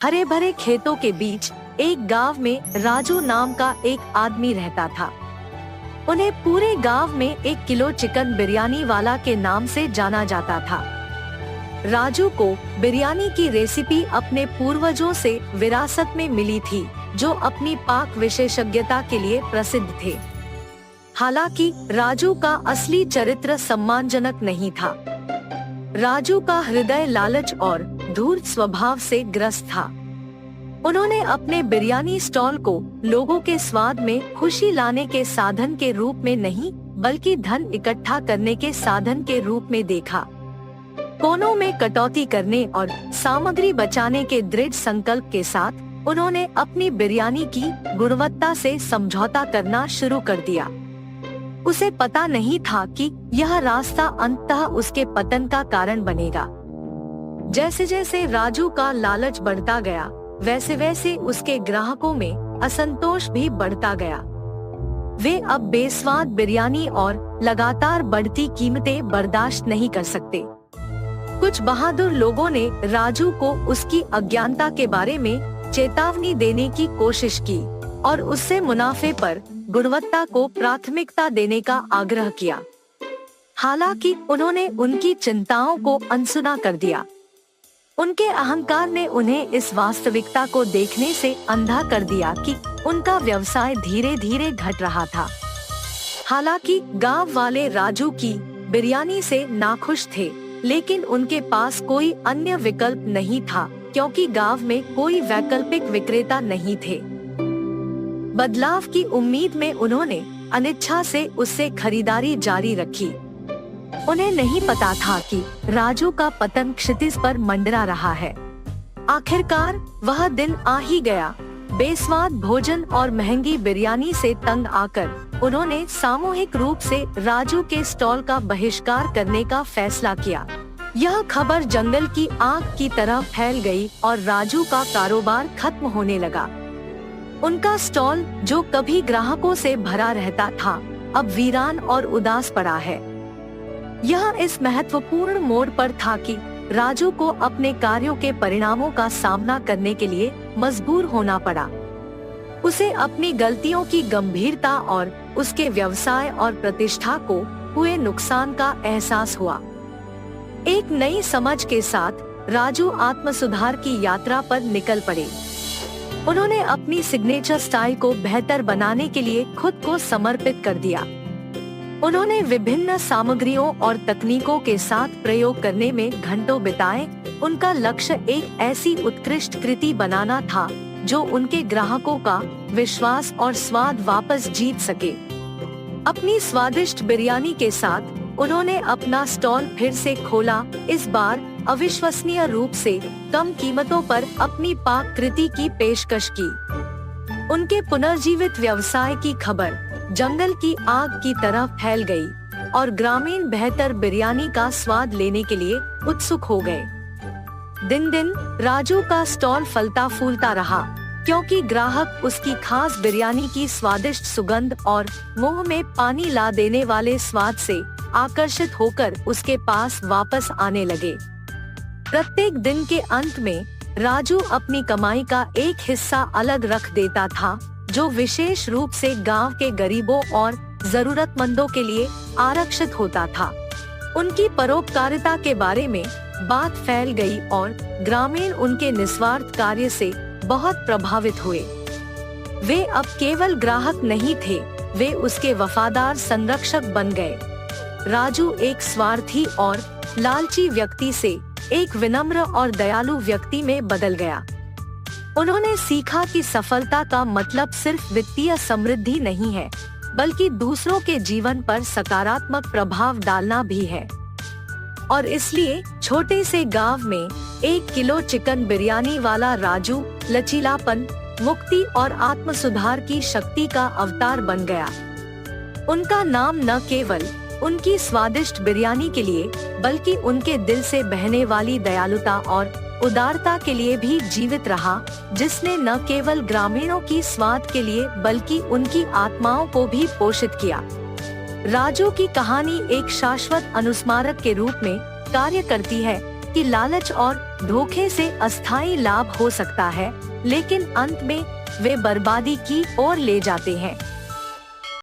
हरे भरे खेतों के बीच एक गांव में राजू नाम का एक आदमी रहता था। उन्हें पूरे गांव में 1 किलो चिकन बिरयानी वाला के नाम से जाना जाता था। राजू को बिरयानी की रेसिपी अपने पूर्वजों से विरासत में मिली थी, जो अपनी पाक विशेषज्ञता के लिए प्रसिद्ध थे। हालांकि राजू का असली चरित्र सम्मानजनक नहीं था। राजू का हृदय लालच और धूर्त स्वभाव से ग्रस्त था। उन्होंने अपने बिरयानी स्टॉल को लोगों के स्वाद में खुशी लाने के साधन के रूप में नहीं, बल्कि धन इकट्ठा करने के साधन के रूप में देखा। कोनों में कटौती करने और सामग्री बचाने के दृढ़ संकल्प के साथ उन्होंने अपनी बिरयानी की गुणवत्ता से समझौता करना शुरू कर दिया। उसे पता नहीं था कि यह रास्ता अंततः उसके पतन का कारण बनेगा। जैसे जैसे राजू का लालच बढ़ता गया, वैसे वैसे उसके ग्राहकों में असंतोष भी बढ़ता गया। वे अब बेस्वाद बिरयानी और लगातार बढ़ती कीमतें बर्दाश्त नहीं कर सकते। कुछ बहादुर लोगों ने राजू को उसकी अज्ञानता के बारे में चेतावनी देने की कोशिश की और उससे मुनाफे पर गुणवत्ता को प्राथमिकता देने का आग्रह किया। हालांकि उन्होंने उनकी चिंताओं को अनसुना कर दिया। उनके अहंकार ने उन्हें इस वास्तविकता को देखने से अंधा कर दिया कि उनका व्यवसाय धीरे धीरे घट रहा था। हालांकि गांव वाले राजू की बिरयानी से नाखुश थे, लेकिन उनके पास कोई अन्य विकल्प नहीं था, क्योंकि गांव में कोई वैकल्पिक विक्रेता नहीं थे। बदलाव की उम्मीद में उन्होंने अनिच्छा से उससे खरीदारी जारी रखी। उन्हें नहीं पता था कि राजू का पतन क्षितिज पर मंडरा रहा है। आखिरकार वह दिन आ ही गया। बेस्वाद भोजन और महंगी बिरयानी से तंग आकर उन्होंने सामूहिक रूप से राजू के स्टॉल का बहिष्कार करने का फैसला किया। यह खबर जंगल की आग की तरह फैल गई और राजू का कारोबार खत्म होने लगा। उनका स्टॉल, जो कभी ग्राहकों से भरा रहता था, अब वीरान और उदास पड़ा है। यह इस महत्वपूर्ण मोड़ पर था कि राजू को अपने कार्यों के परिणामों का सामना करने के लिए मजबूर होना पड़ा। उसे अपनी गलतियों की गंभीरता और उसके व्यवसाय और प्रतिष्ठा को हुए नुकसान का एहसास हुआ। एक नई समझ के साथ राजू आत्मसुधार की यात्रा पर निकल पड़े। उन्होंने अपनी सिग्नेचर स्टाइल को बेहतर बनाने के लिए खुद को समर्पित कर दिया। उन्होंने विभिन्न सामग्रियों और तकनीकों के साथ प्रयोग करने में घंटों बिताए। उनका लक्ष्य एक ऐसी उत्कृष्ट कृति बनाना था जो उनके ग्राहकों का विश्वास और स्वाद वापस जीत सके। अपनी स्वादिष्ट बिरयानी के साथ उन्होंने अपना स्टॉल फिर से खोला, इस बार अविश्वसनीय रूप से कम कीमतों पर अपनी पाक कृति की पेशकश की। उनके पुनर्जीवित व्यवसाय की खबर जंगल की आग की तरह फैल गई और ग्रामीण बेहतर बिरयानी का स्वाद लेने के लिए उत्सुक हो गए। दिन दिन राजू का स्टॉल फलता फूलता रहा, क्योंकि ग्राहक उसकी खास बिरयानी की स्वादिष्ट सुगंध और मुंह में पानी ला देने वाले स्वाद से आकर्षित होकर उसके पास वापस आने लगे। प्रत्येक दिन के अंत में राजू अपनी कमाई का एक हिस्सा अलग रख देता था, जो विशेष रूप से गांव के गरीबों और जरूरतमंदों के लिए आरक्षित होता था। उनकी परोपकारिता के बारे में बात फैल गई और ग्रामीण उनके निस्वार्थ कार्य से बहुत प्रभावित हुए। वे अब केवल ग्राहक नहीं थे, वे उसके वफादार संरक्षक बन गए। राजू एक स्वार्थी और लालची व्यक्ति से एक विनम्र और दयालु व्यक्ति में बदल गया। उन्होंने सीखा कि सफलता का मतलब सिर्फ वित्तीय समृद्धि नहीं है, बल्कि दूसरों के जीवन पर सकारात्मक प्रभाव डालना भी है। और इसलिए छोटे से गांव में 1 किलो चिकन बिरयानी वाला राजू लचीलापन, मुक्ति और आत्मसुधार की शक्ति का अवतार बन गया। उनका नाम न केवल उनकी स्वादिष्ट बिरयानी के लिए, बल्कि उनके दिल से बहने वाली दयालुता और उदारता के लिए भी जीवित रहा, जिसने न केवल ग्रामीणों की स्वाद के लिए बल्कि उनकी आत्माओं को भी पोषित किया। राजू की कहानी एक शाश्वत अनुस्मारक के रूप में कार्य करती है कि लालच और धोखे से अस्थायी लाभ हो सकता है, लेकिन अंत में वे बर्बादी की ओर ले जाते हैं।